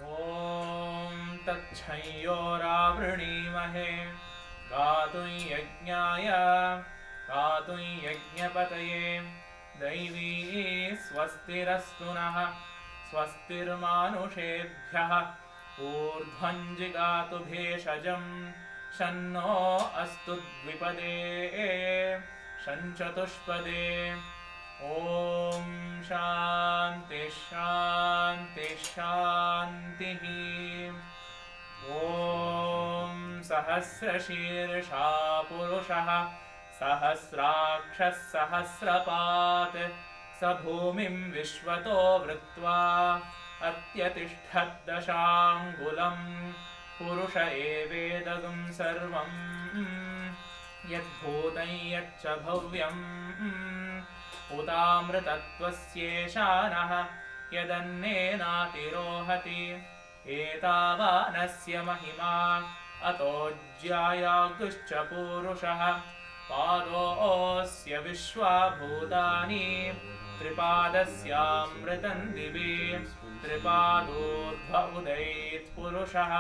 ॐ तच्छंयोरावृणीमहे गातुं यज्ञाय गातुं यज्ञपतये दैवी स्वस्तिरस्तु नः स्वस्तिर्मानुषेभ्यः ऊर्ध्वं जिगातु भेषजं शन्नो अस्तु द्विपदे शञ्चतुष्पदे ॐ शान्ति शान्ति शान्तिः ॐ सहस्रशीर्षा पुरुषः सहस्राक्षः सहस्रपात् स भूमिं विश्वतो वृत्वा अत्यतिष्ठद्दशाङ्गुलं पुरुष एवेदगं सर्वं यद्भूतं यच्च भव्यम् उतामृतत्वस्येशानः यदन्नेनातिरोहति एतावानस्य महिमा अतोऽज्यायागुश्च पूरुषः पादोऽस्य विश्वाभूतानि त्रिपादस्यामृतं दिवि त्रिपादोर्ध्व उदैत्पुरुषः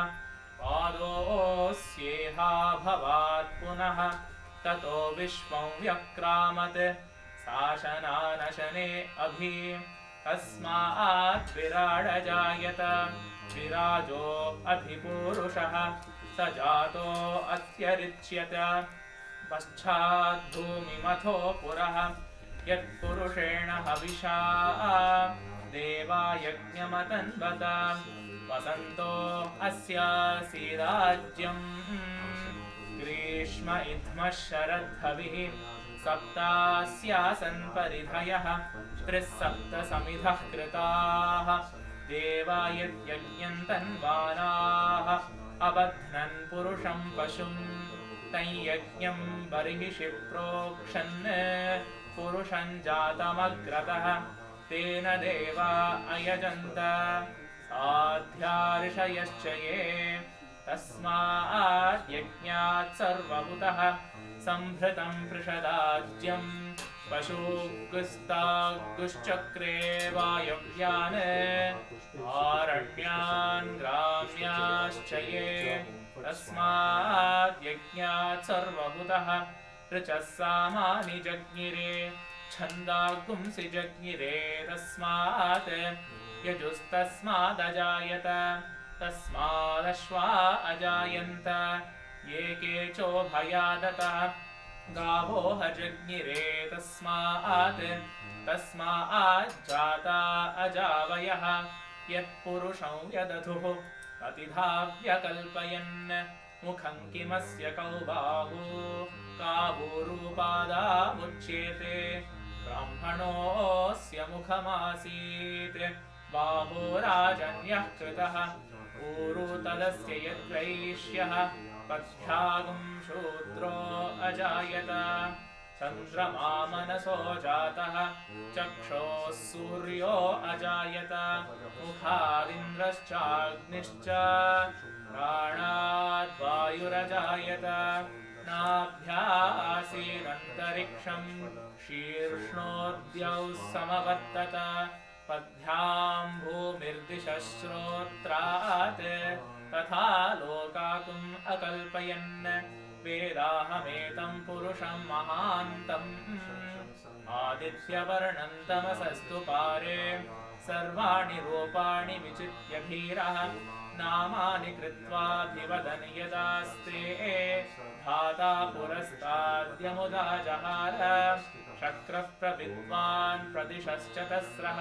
पादोऽस्येहा भवात् पुनः ततो विश्वं व्यक्रामत् शासनानशने अभि तस्मात् विराडजायत विराजो अधिपूरुषः स जातो अत्यरिच्यत पश्चाद्भूमिमथो पुरः यत्पुरुषेण हविषा देवा यज्ञमतन्वत वसन्तो अस्यासीराज्यम् ग्रीष्म इद्मः शरद्धविः सप्तास्यासन् परिधयः त्रिस्सप्तसमिधः कृताः देवा यद्यज्ञं तन्वानाः अबध्नन् पुरुषं पशुं तं यज्ञं बर्हिषि प्रोक्षन् पुरुषं जातमग्रतः तेन देवा अयजन्त साध्या ऋषयश्च ये तस्मात् यज्ञात् सर्वभूतः संभृतं पृषदाज्यं पशुगुस्तागुश्चक्रे वायव्यान् आरण्यान् ग्राम्याश्च ये तस्मात् यज्ञात् सर्वभूतः ऋचः सामानि जज्ञिरे छन्दागुंसि जज्ञिरे तस्मात् यजुस्तस्मादजायत तस्मादश्वा अजायन्त ये केचोभयादतः गावो हजज्ञिरे तस्माज्जाता अजावयः यत्पुरुषं यदधुः अतिधा व्यकल्पयन् मुखं किमस्य कौ बाहू कावूरूपादामुच्येते ब्राह्मणोऽस्य मुखमासीत् बाहो राजन्यः कृतः ऊरू तदस्य यद्वैश्यः पथ्यागुं शूद्रो अजायत चन्द्रमा मनसो जातः चक्षोः सूर्यो अजायत मुखादिन्द्रश्चाग्निश्च प्राणाद्वायुरजायत नाभ्यासीदन्तरिक्षं शीर्ष्णोद्यौ समवर्तत पद्भ्यां भूमिर्दिशः श्रोत्रात् तथा लोकाकुम् अकल्पयन् वेदाहमेतं पुरुषं महान्तम् आदित्यवर्णं तमसस्तु पारे सर्वाणि रूपाणि विचित्य धीरः नामानि कृत्वाभिवदन् यदास्ते धाता पुरस्ताद्यमुदा जहार शक्रः प्रविद्वान् प्रदिशश्चतस्रः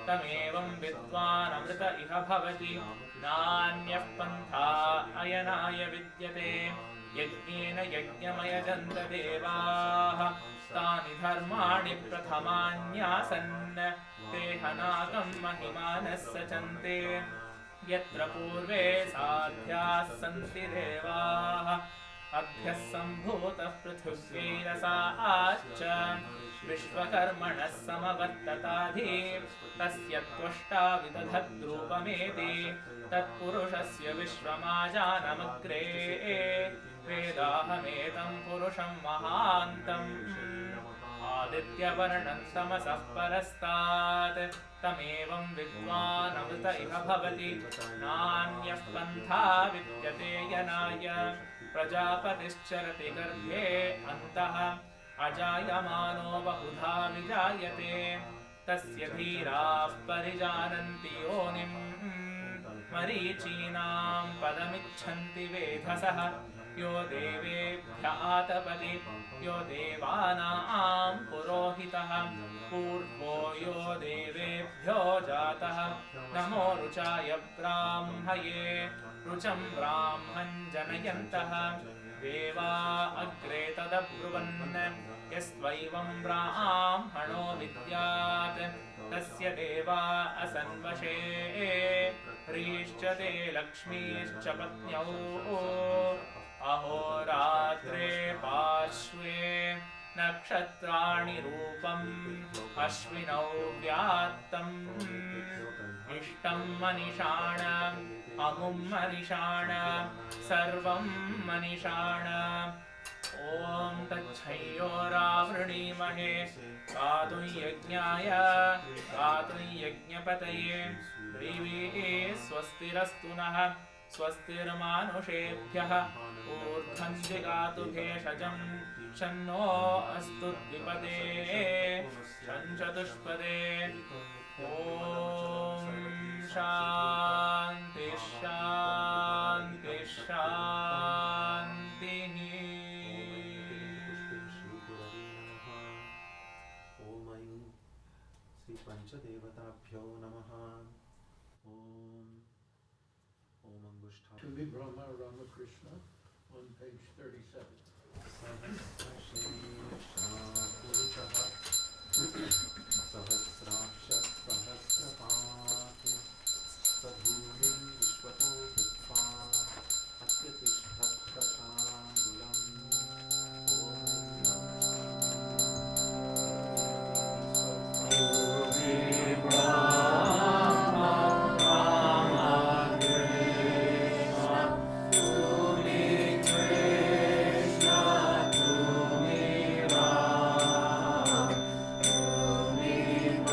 तमेवं विद्वान् अमृत इह भवति नान्यः पन्था अयनाय विद्यते यज्ञेन यज्ञमयजन्त देवाः तानि धर्माणि प्रथमान्यासन् ते हनाकं महिमानः सचन्ते यत्र पूर्वे साध्याः सन्ति देवाः अभ्यः सम्भूतः पृथिव्यैरसाच्च विश्वकर्मणः समवर्तताधि तस्य त्वष्टा विदधद्रूपमेति तत्पुरुषस्य विश्वमाजानमग्रे वेदाहमेतं पुरुषं महान्तम् आदित्यवर्णं तमसः परस्तात् तमेवं विद्वानमृत इह भवति नान्यः पन्था विद्यते यनाय प्रजापतिश्चरति गर्भे अन्तः अजायमानो बहुधा विजायते तस्य धीराः परिजानन्ति योनिं मरीचीनां पदमिच्छन्ति वेधसः यो देवेभ्य आतपति यो देवानां पुरोहितः पूर्वो यो देवेभ्यो जातः नमो रुचाय ब्राह्मये रुचं ब्राह्मं जनयन्तः देवा अग्रे तदब्रुवन् यस्त्वैवं ब्राह्मणो विद्यात् तस्य देवा असन्वशे ह्रीश्च ते लक्ष्मीश्च पत्न्यौ अहोरात्रे पार्श्वे नक्षत्राणि रूपम् अश्विनौ व्यात्तम् इष्टं मनिषाण अमुं मनिषाण सर्वं मनिषाण ॐ तच्छयोरावृणीमहे गातुं यज्ञाय गातुं यज्ञपतये दैवी स्वस्तिरस्तु नः स्वस्तिर्मानुषेभ्यः ऊर्ध्वं दिगातु भेषजं शन्नो अस्तु द्विपदे शञ्चतुष्पदे ॐ शान्ति शान्ति शान्तिः पंचदेवताभ्यो नमः। ओम अंगुष्ठा To be Brahma Ramakrishna on page 37. Sahasraksha सहस्रपात् सधूलिं विश्वतो विद्वा अत्यतिष्ठत्कशाङ्गुलम् Krishna,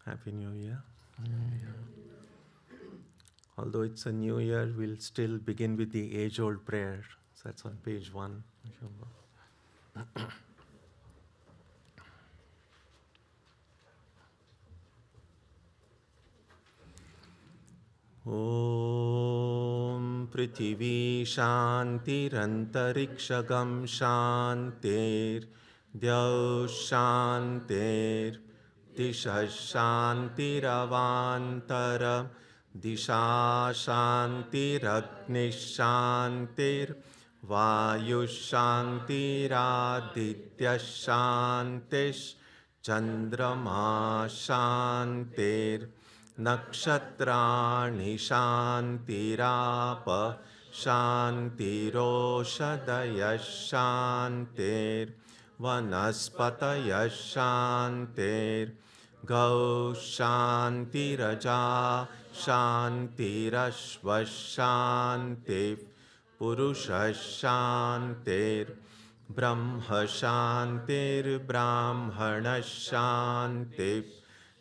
Happy New Year. Although it's a new year, we'll still begin with the age-old prayer. So that's on page 1. Om Prithvi Shantirantariksha Shantir Dyau Shantir Disha Shantiravantara Disha Shantiragni Shantir Vayu Shantiraditya Shantish Chandrama Shantir Nakshatrani Shantirapa Shantiroshadaya Shantir Vanaspataya Shantir Gau Shantiraja Shantirashva Shantir Purusha Shantir Brahma Shantir Brahmana Shantir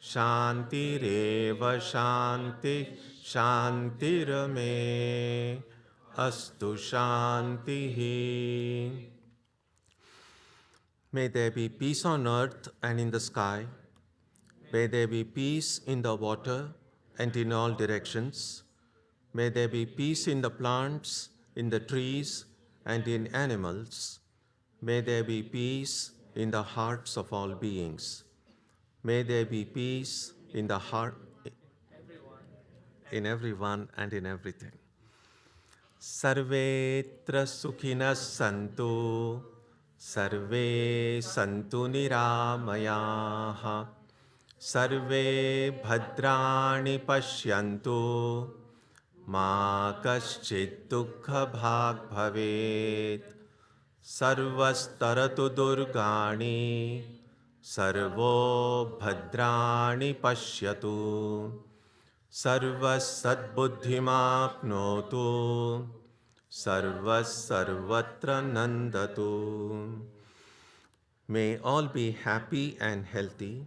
Shantireva Shanti Shantirame Astu Shantihi. May there be peace on earth and in the sky. May there be peace in the water and in all directions. May there be peace in the plants, in the trees, and in animals. May there be peace in the hearts of all beings. May there be peace in the heart, in everyone and in everything. Sarvetra sukhinas santu, sarve santu niramayaha, sarve bhadrani pashyantu, ma kaschid dukkha bhag bhavet, sarvastaratu durgani, Sarvo bhadrani pashyatu, sarvas sadbuddhimapnotu, sarvas sarvatra nandatu. May all be happy and healthy,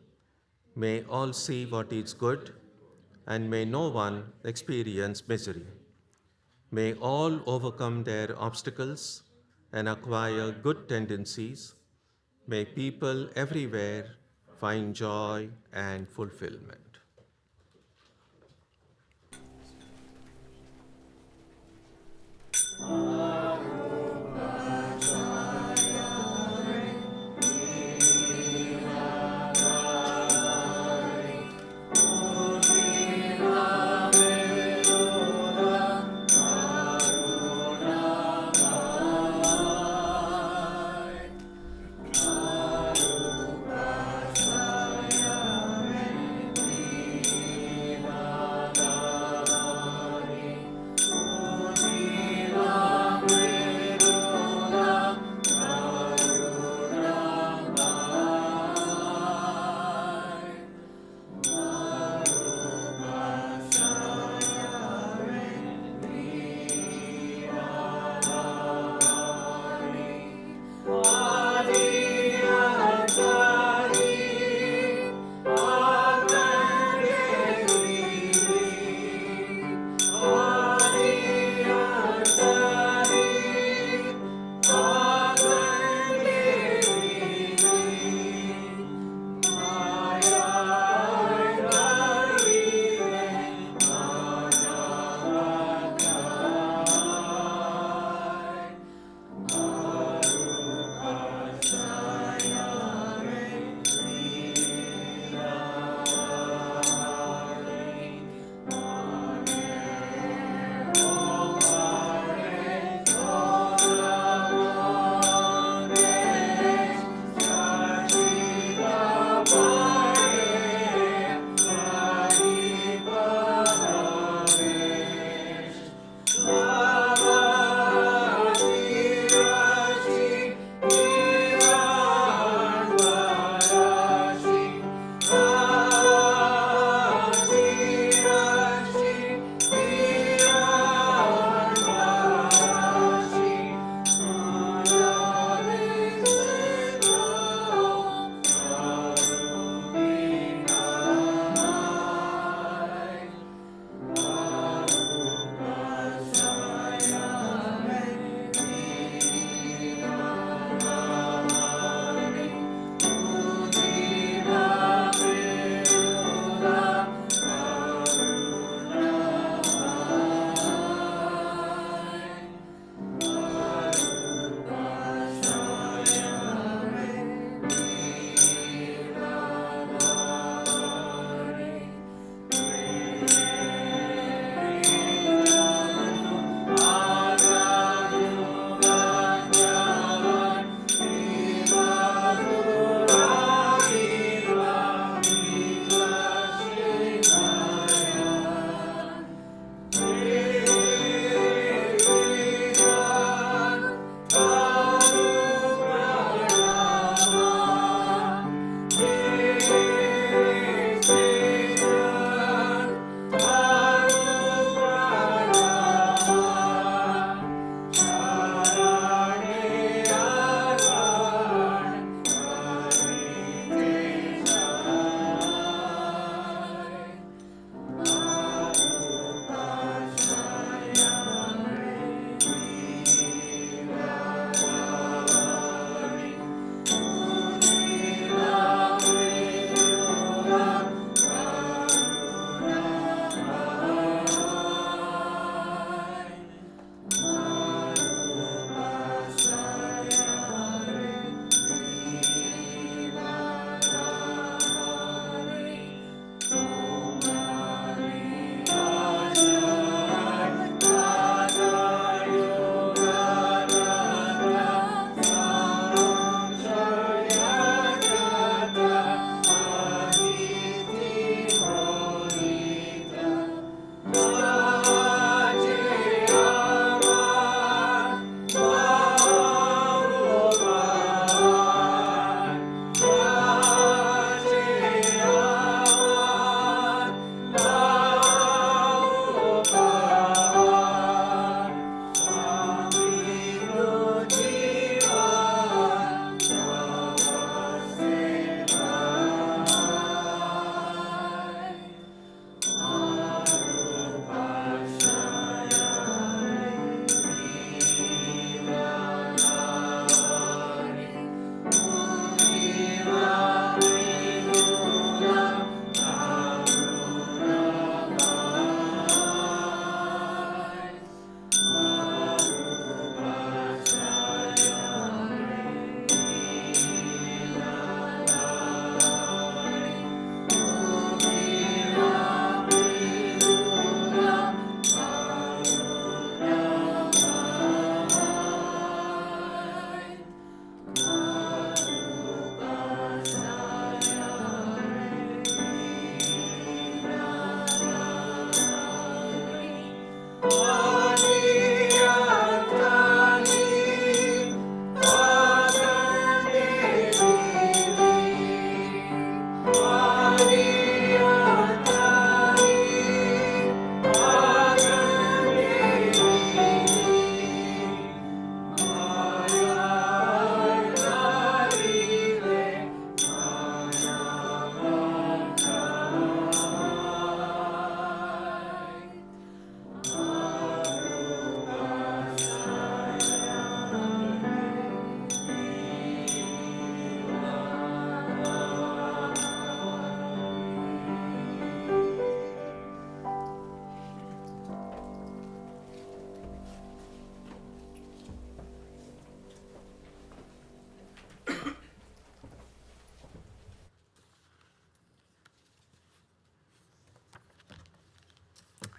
may all see what is good, and may no one experience misery. May all overcome their obstacles and acquire good tendencies. May people everywhere find joy and fulfillment.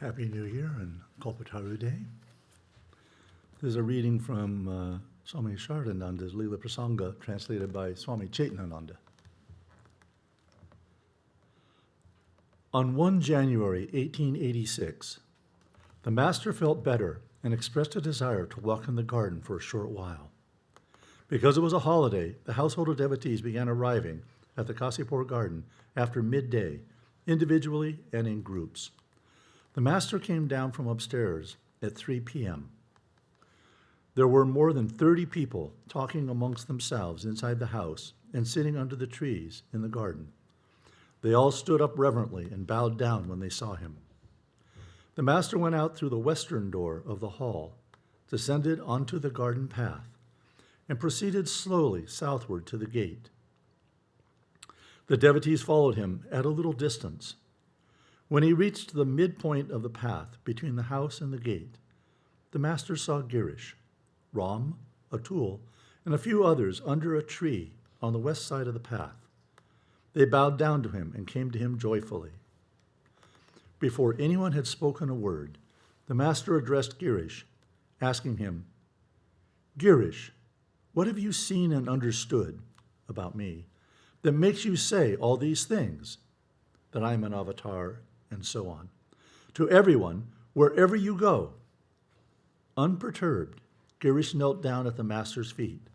Happy New Year and Kalpataru Day. This is a reading from Swami Shardananda's Leela Prasanga, translated by Swami Chaitanananda. On 1 January 1886, the master felt better and expressed a desire to walk in the garden for a short while. Because it was a holiday, the household of devotees began arriving at the Kasipur garden after midday, individually and in groups. The master came down from upstairs at 3 p.m. There were more than 30 people talking amongst themselves inside the house and sitting under the trees in the garden. They all stood up reverently and bowed down when they saw him. The master went out through the western door of the hall, descended onto the garden path, and proceeded slowly southward to the gate. The devotees followed him at a little distance. When he reached the midpoint of the path between the house and the gate, the master saw Girish, Ram, Atul, and a few others under a tree on the west side of the path. They bowed down to him and came to him joyfully. Before anyone had spoken a word, the master addressed Girish, asking him, "Girish, what have you seen and understood about me that makes you say all these things, that I am an avatar, and so on, to everyone, wherever you go?" Unperturbed, Girish knelt down at the master's feet,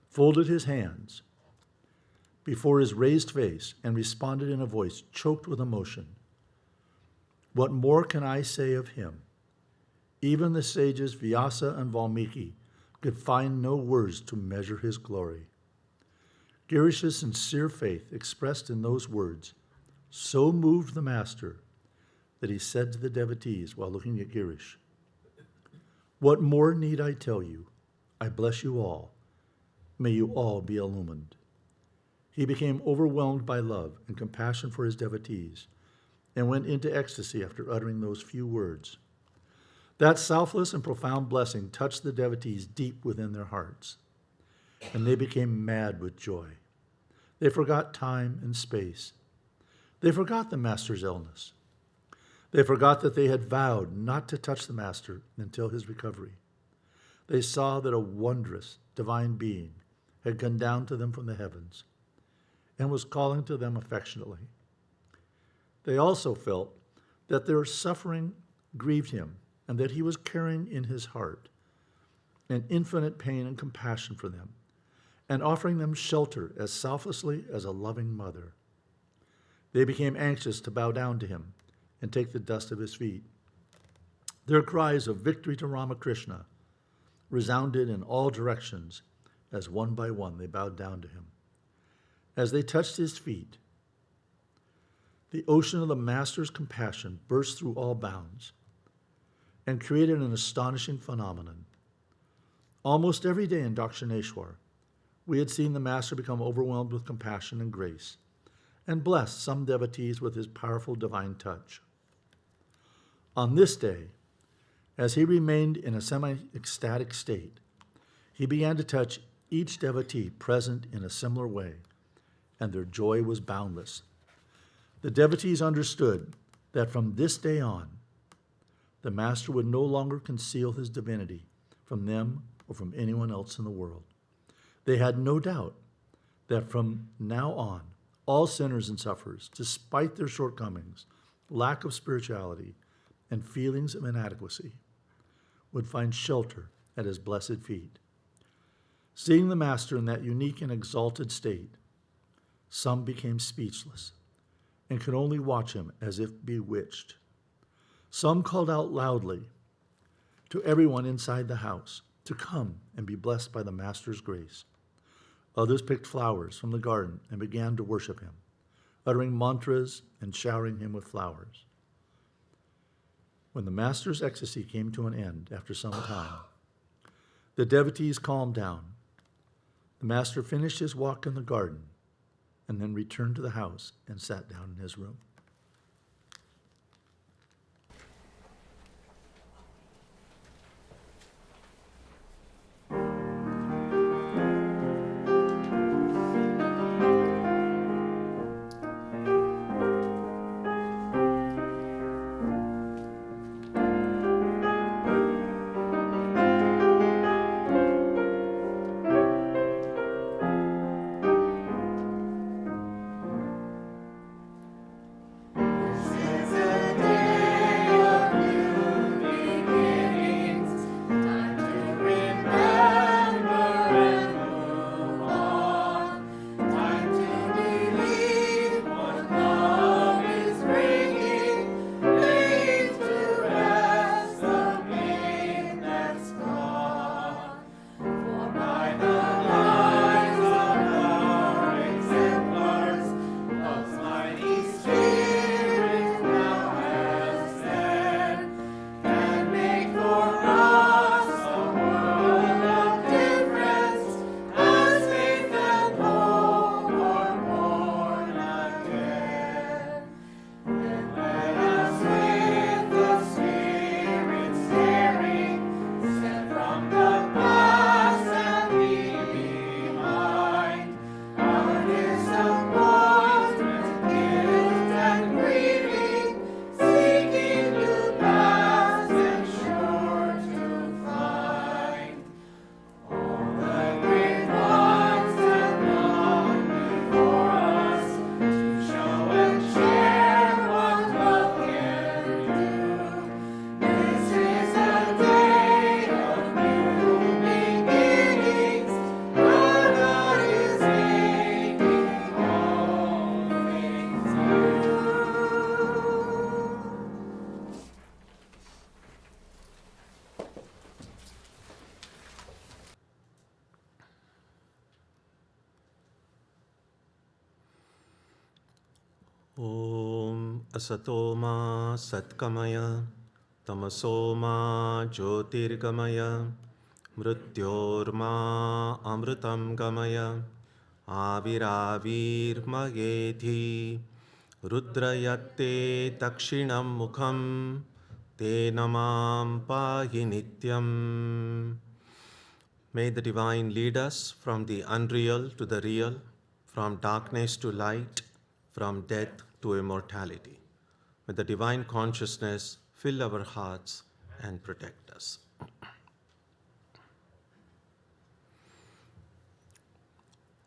folded his hands before his raised face, and responded in a voice choked with emotion, "What more can I say of him? Even the sages Vyasa and Valmiki could find no words to measure his glory." Girish's sincere faith expressed in those words so moved the master that he said to the devotees while looking at Girish, "What more need I tell you? I bless you all. May you all be illumined." He became overwhelmed by love and compassion for his devotees and went into ecstasy after uttering those few words. That selfless and profound blessing touched the devotees deep within their hearts, and they became mad with joy. They forgot time and space. They forgot the master's illness. They forgot that they had vowed not to touch the master until his recovery. They saw that a wondrous divine being had come down to them from the heavens and was calling to them affectionately. They also felt that their suffering grieved him and that he was carrying in his heart an infinite pain and compassion for them and offering them shelter as selflessly as a loving mother. They became anxious to bow down to him and take the dust of his feet. Their cries of victory to Ramakrishna resounded in all directions as one by one they bowed down to him. As they touched his feet, the ocean of the master's compassion burst through all bounds and created an astonishing phenomenon. Almost every day in Dakshineshwar, we had seen the master become overwhelmed with compassion and grace and bless some devotees with his powerful divine touch. On this day, as he remained in a semi-ecstatic state, he began to touch each devotee present in a similar way, and their joy was boundless. The devotees understood that from this day on, the master would no longer conceal his divinity from them or from anyone else in the world. They had no doubt that from now on, all sinners and sufferers, despite their shortcomings, lack of spirituality, and feelings of inadequacy, would find shelter at his blessed feet. Seeing the master in that unique and exalted state, some became speechless and could only watch him as if bewitched. Some called out loudly to everyone inside the house to come and be blessed by the master's grace. Others picked flowers from the garden and began to worship him, uttering mantras and showering him with flowers. When the master's ecstasy came to an end after some time, the devotees calmed down. The master finished his walk in the garden and then returned to the house and sat down in his room. Om Asatoma Satkamaya Tamasoma Jyotirgamaya Mrityorma Amritam Gamaya Aviravirmayethi Rudrayate Dakshinam Mukham Te Namam Pahi Nityam. May the Divine lead us from the unreal to the real, from darkness to light, from death to immortality. May the Divine consciousness fill our hearts and protect us.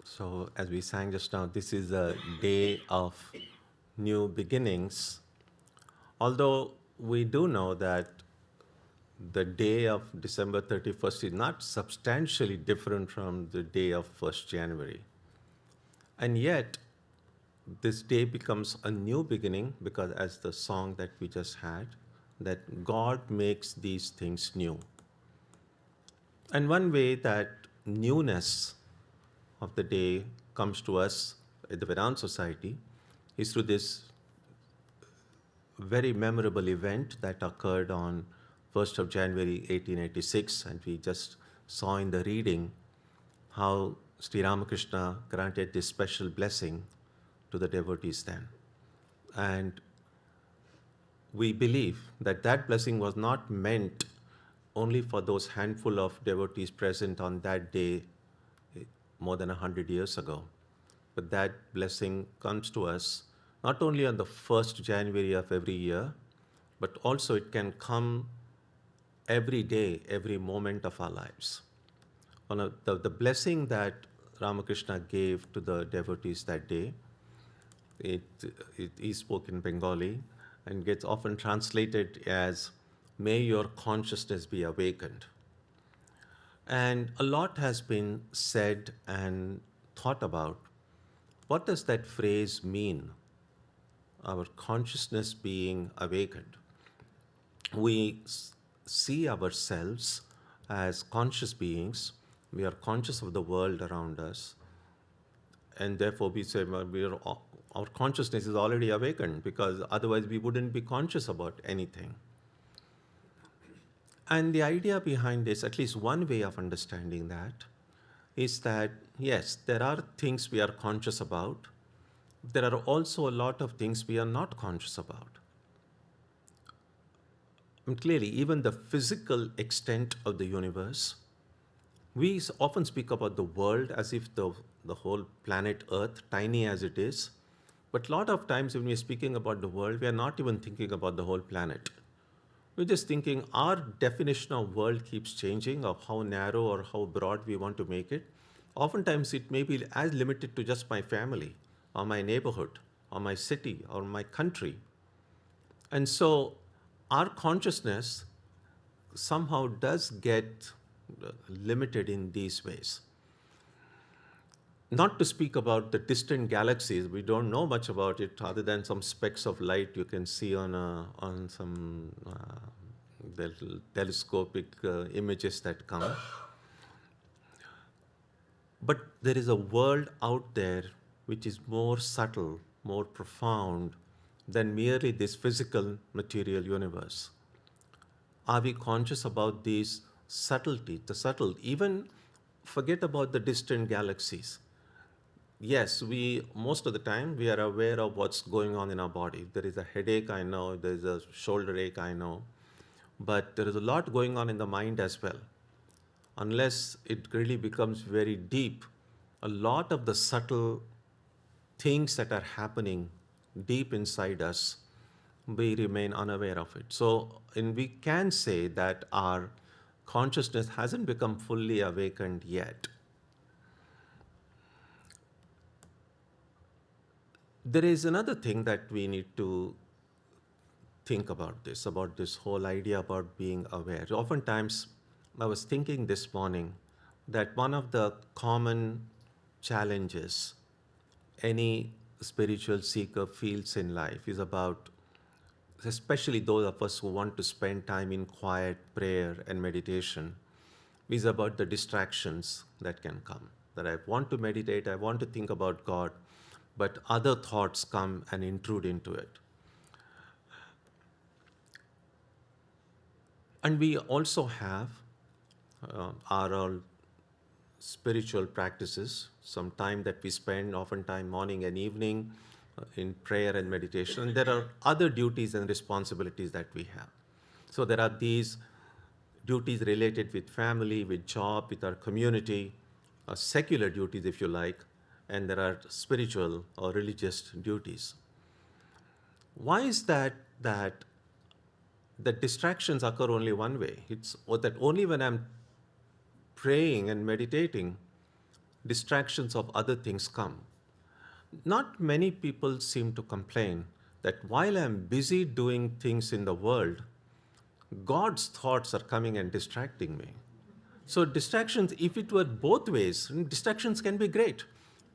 So, as we sang just now, this is a day of new beginnings. Although we do know that the day of December 31st is not substantially different from the day of 1st January. And yet, this day becomes a new beginning because, as the song that we just had, that God makes these things new. And one way that newness of the day comes to us at the Vedanta Society is through this very memorable event that occurred on 1st of January 1886, and we just saw in the reading how Sri Ramakrishna granted this special blessing to the devotees then. And we believe that that blessing was not meant only for those handful of devotees present on that day more than 100 years ago, but that blessing comes to us not only on the 1st January of every year, but also it can come every day, every moment of our lives. The blessing that Ramakrishna gave to the devotees that day, he spoke in Bengali and gets often translated as, "May your consciousness be awakened." And a lot has been said and thought about. What does that phrase mean? Our consciousness being awakened. We see ourselves as conscious beings. We are conscious of the world around us. And therefore we say, well, our consciousness is already awakened, because otherwise we wouldn't be conscious about anything. And the idea behind this, at least one way of understanding that, is that yes, there are things we are conscious about. There are also a lot of things we are not conscious about. And clearly, even the physical extent of the universe, we often speak about the world as if the whole planet Earth, tiny as it is, but a lot of times when we're speaking about the world, we are not even thinking about the whole planet. We're just thinking our definition of world keeps changing, of how narrow or how broad we want to make it. Oftentimes it may be as limited to just my family, or my neighborhood, or my city, or my country. And so our consciousness somehow does get limited in these ways. Not to speak about the distant galaxies, we don't know much about it other than some specks of light you can see on some telescopic images that come. But there is a world out there which is more subtle, more profound than merely this physical material universe. Are we conscious about these subtleties, the subtle, even forget about the distant galaxies. Yes, most of the time we are aware of what's going on in our body. There is a headache, I know, there is a shoulder ache, I know, but there is a lot going on in the mind as well. Unless it really becomes very deep, a lot of the subtle things that are happening deep inside us, we remain unaware of it. So, and we can say that our consciousness hasn't become fully awakened yet. There is another thing that we need to think about this whole idea about being aware. Oftentimes, I was thinking this morning that one of the common challenges any spiritual seeker feels in life is about, especially those of us who want to spend time in quiet prayer and meditation, is about the distractions that can come. That I want to meditate, I want to think about God, but other thoughts come and intrude into it. And we also have our all spiritual practices, some time that we spend, oftentimes morning and evening, in prayer and meditation. And there are other duties and responsibilities that we have. So there are these duties related with family, with job, with our community, secular duties, if you like, and there are spiritual or religious duties. Why is that distractions occur only one way? It's that only when I'm praying and meditating, distractions of other things come. Not many people seem to complain that while I'm busy doing things in the world, God's thoughts are coming and distracting me. So distractions, if it were both ways, distractions can be great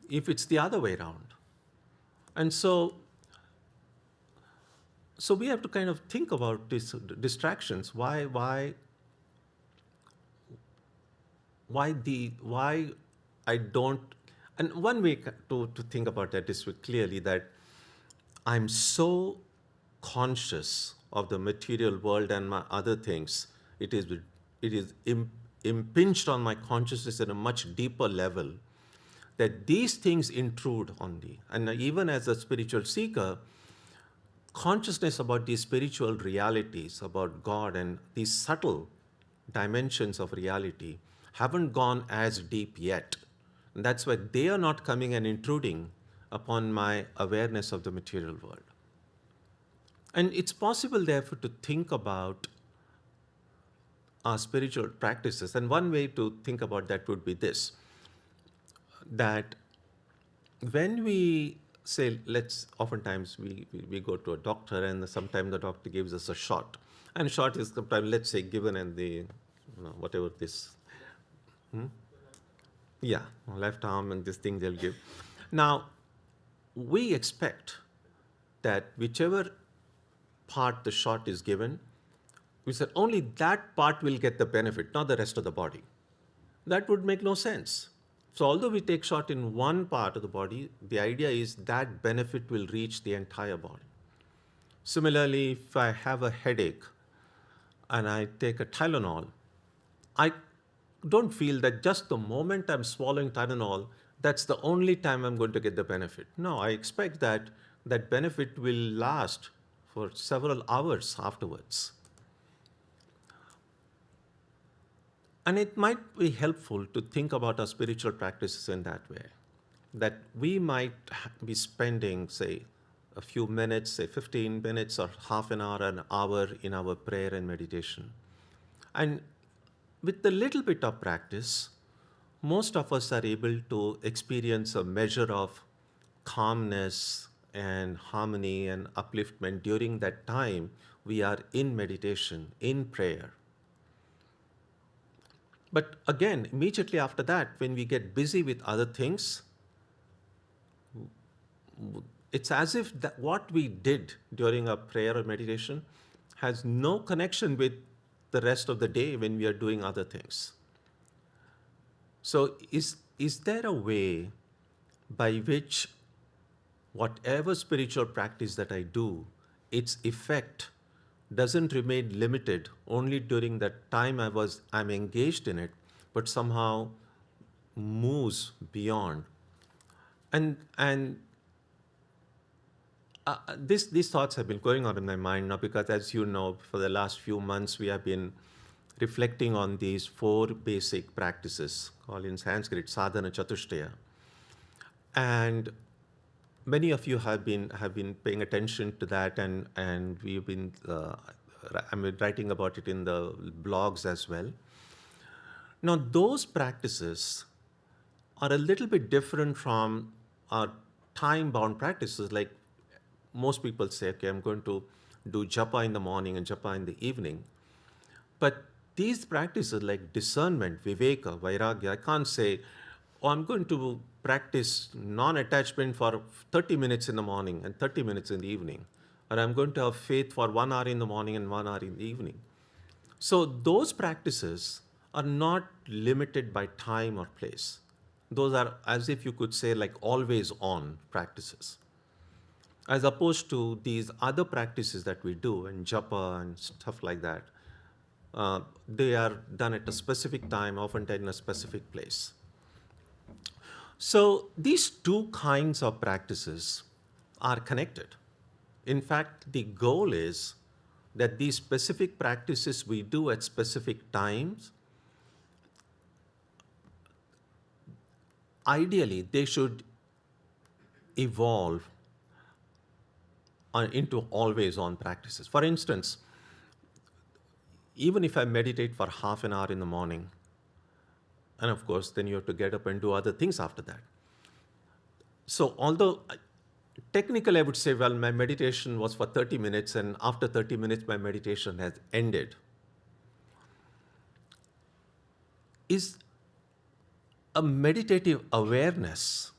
if it's the other way around. And so we have to kind of think about these distractions. Why I don't. And one way to think about that is clearly that I'm so conscious of the material world and my other things. It is impinged on my consciousness at a much deeper level, that these things intrude on me. And even as a spiritual seeker, consciousness about these spiritual realities, about God and these subtle dimensions of reality haven't gone as deep yet. And that's why they are not coming and intruding upon my awareness of the material world. And it's possible, therefore, to think about our spiritual practices. And one way to think about that would be this, that when we say, oftentimes we go to a doctor and sometimes the doctor gives us a shot. And shot is sometimes, let's say, given in the, whatever this, left arm and this thing they'll give. Now, we expect that whichever part the shot is given, we said only that part will get the benefit, not the rest of the body. That would make no sense. So although we take shot in one part of the body, the idea is that benefit will reach the entire body. Similarly, if I have a headache and I take a Tylenol, I don't feel that just the moment I'm swallowing Tylenol, that's the only time I'm going to get the benefit. No, I expect that that benefit will last for several hours afterwards. And it might be helpful to think about our spiritual practices in that way, that we might be spending, say, a few minutes, say 15 minutes or half an hour in our prayer and meditation. And with a little bit of practice, most of us are able to experience a measure of calmness and harmony and upliftment during that time we are in meditation, in prayer. But again, immediately after that, when we get busy with other things, it's as if that what we did during our prayer or meditation has no connection with the rest of the day when we are doing other things. So is there a way by which whatever spiritual practice that I do, its effect doesn't remain limited only during that time I'm engaged in it, but somehow moves beyond. And these thoughts have been going on in my mind now because, as you know, for the last few months we have been reflecting on these 4 basic practices called in Sanskrit sadhana chatushtaya. And many of you have been paying attention to that, and we've been writing about it in the blogs as well. Now, those practices are a little bit different from our time-bound practices. Like most people say, okay, I'm going to do japa in the morning and japa in the evening. But these practices like discernment, viveka, vairagya, I can't say, oh, I'm going to practice non-attachment for 30 minutes in the morning and 30 minutes in the evening. Or I'm going to have faith for 1 hour in the morning and 1 hour in the evening. So those practices are not limited by time or place. those are, as if you could say, like always on practices. As opposed to these other practices that we do, and japa and stuff like that, they are done at a specific time, often in a specific place. So these two kinds of practices are connected. In fact, the goal is that these specific practices we do at specific times, ideally, they should evolve into always on practices. For instance, even if I meditate for half an hour in the morning, and of course, then you have to get up and do other things after that. So, although technically I would say, well, my meditation was for 30 minutes, and after 30 minutes, my meditation has ended. Is a meditative awareness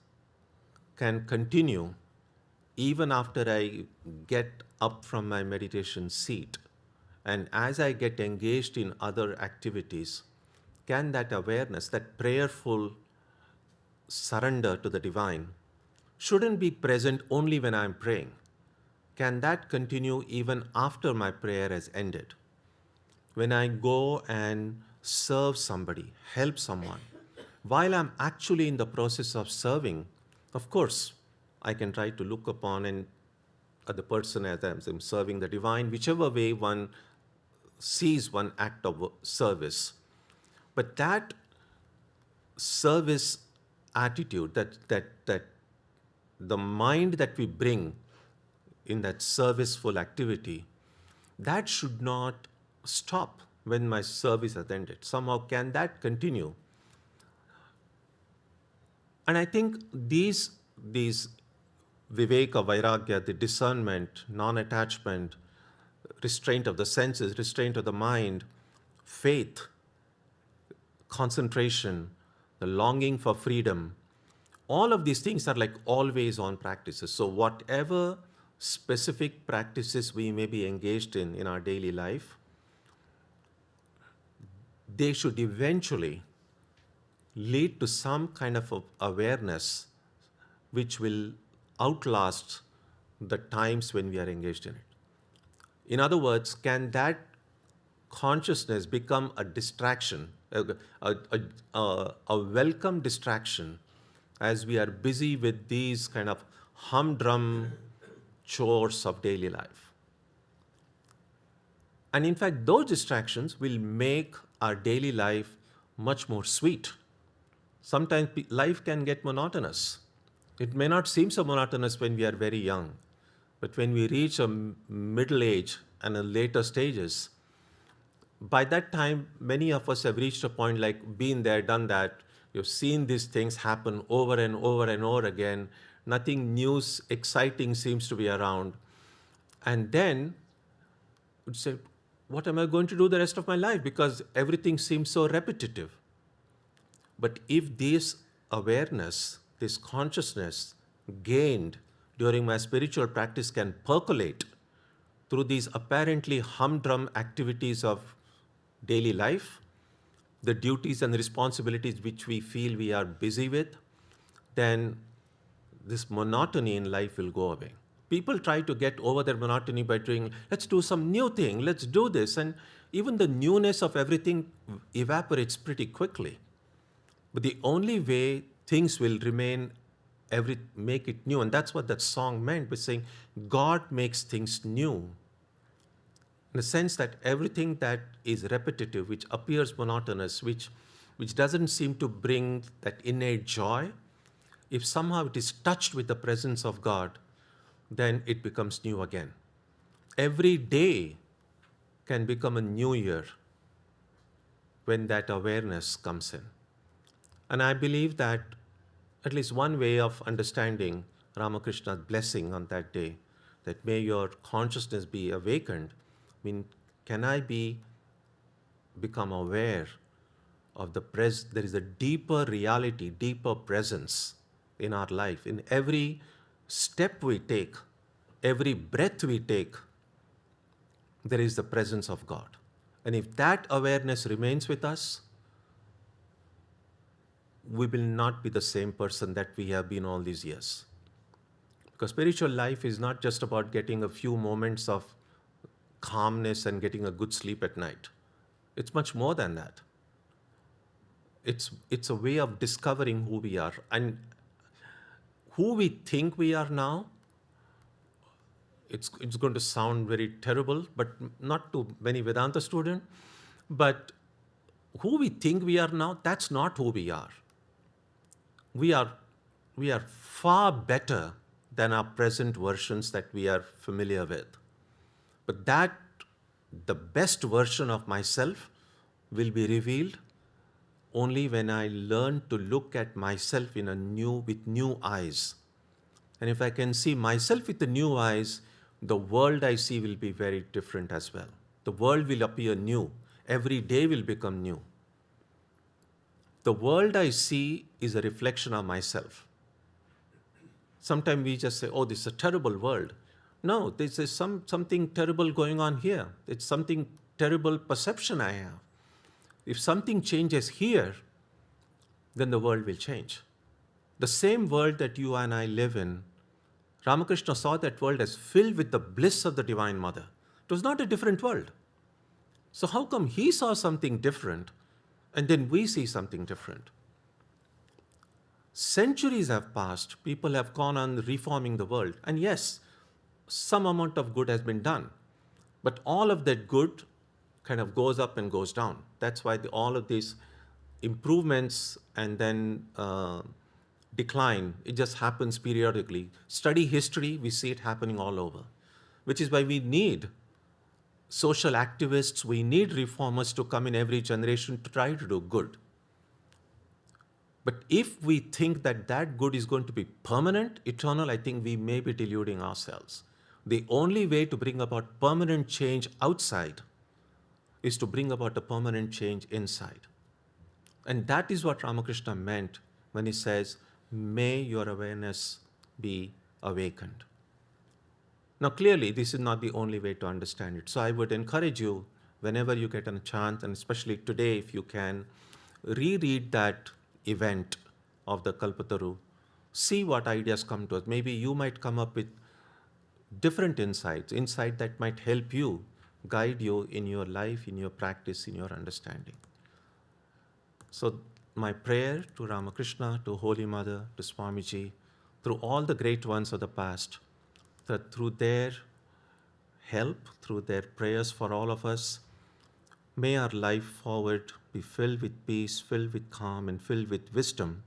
can continue even after I get up from my meditation seat, and as I get engaged in other activities, can that awareness, that prayerful surrender to the divine, shouldn't be present only when I'm praying? Can that continue even after my prayer has ended? When I go and serve somebody, help someone, while I'm actually in the process of serving, of course, I can try to look upon and the person as I'm serving the divine, whichever way one sees one act of service. But that service attitude, that the mind that we bring in that serviceful activity, that should not stop when my service has ended. Somehow, can that continue? And I think these viveka, vairagya, the discernment, non-attachment, restraint of the senses, restraint of the mind, faith, concentration, the longing for freedom, all of these things are like always on practices. So whatever specific practices we may be engaged in our daily life, they should eventually lead to some kind of awareness which will outlast the times when we are engaged in it. In other words, can that consciousness become a distraction, a welcome distraction as we are busy with these kind of humdrum chores of daily life? And in fact, those distractions will make our daily life much more sweet. Sometimes life can get monotonous. It may not seem so monotonous when we are very young, but when we reach a middle age and a later stages, by that time, many of us have reached a point like been there, done that. You've seen these things happen over and over and over again. Nothing new, exciting seems to be around. And then you'd say, what am I going to do the rest of my life? Because everything seems so repetitive. But if this awareness, this consciousness gained during my spiritual practice can percolate through these apparently humdrum activities of daily life, the duties and responsibilities which we feel we are busy with, then this monotony in life will go away. People try to get over their monotony by doing, let's do some new thing, let's do this. And even the newness of everything evaporates pretty quickly. But the only way things will remain, make it new, and that's what that song meant by saying, God makes things new. In the sense that everything that is repetitive, which appears monotonous, which doesn't seem to bring that innate joy, if somehow it is touched with the presence of God, then it becomes new again. Every day can become a new year when that awareness comes in. And I believe that at least one way of understanding Ramakrishna's blessing on that day, that may your consciousness be awakened, I mean, can I become aware of there is a deeper reality, deeper presence in our life. In every step we take, every breath we take, there is the presence of God. And if that awareness remains with us, we will not be the same person that we have been all these years. Because spiritual life is not just about getting a few moments of calmness and getting a good sleep at night. It's much more than that. It's a way of discovering who we are. And who we think we are now, it's going to sound very terrible, but not to many Vedanta students, but who we think we are now, that's not who we are. We are far better than our present versions that we are familiar with. But the best version of myself will be revealed only when I learn to look at myself with new eyes. And if I can see myself with the new eyes, the world I see will be very different as well. The world will appear new. Every day will become new. The world I see is a reflection of myself. Sometimes we just say, oh, this is a terrible world. No, this is something terrible going on here. It's something terrible perception I have. If something changes here, then the world will change. The same world that you and I live in, Ramakrishna saw that world as filled with the bliss of the Divine Mother. It was not a different world. So how come he saw something different and then we see something different? Centuries have passed, people have gone on reforming the world. And yes, some amount of good has been done. But all of that good kind of goes up and goes down. That's why all of these improvements and then decline, it just happens periodically. Study history, we see it happening all over. Which is why we need social activists, we need reformers to come in every generation to try to do good. But if we think that good is going to be permanent, eternal, I think we may be deluding ourselves. The only way to bring about permanent change outside is to bring about a permanent change inside. And that is what Ramakrishna meant when he says, may your awareness be awakened. Now, clearly, this is not the only way to understand it. So I would encourage you, whenever you get a chance, and especially today, if you can, reread that event of the Kalpataru, see what ideas come to us. Maybe you might come up with different insight that might help you, guide you in your life, in your practice, in your understanding. So my prayer to Ramakrishna, to Holy Mother, to Swamiji, through all the great ones of the past, that through their help, through their prayers for all of us, may our life forward be filled with peace, filled with calm, and filled with wisdom,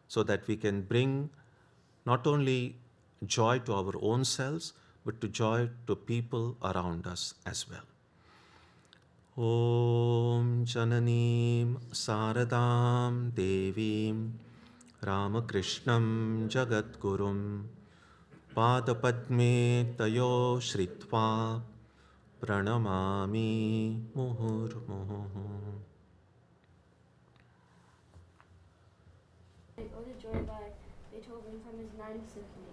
so that we can bring not only joy to our own selves, but to joy to people around us as well. Om Jananim Saradam Devim Ramakrishnam Jagadgurum Padapadme Tayo Shritva Pranamami Muhurmuhu. Ode to Joy by Beethoven from his Ninth Symphony.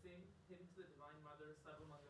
same hymn to the Divine Mother, Sarvamangala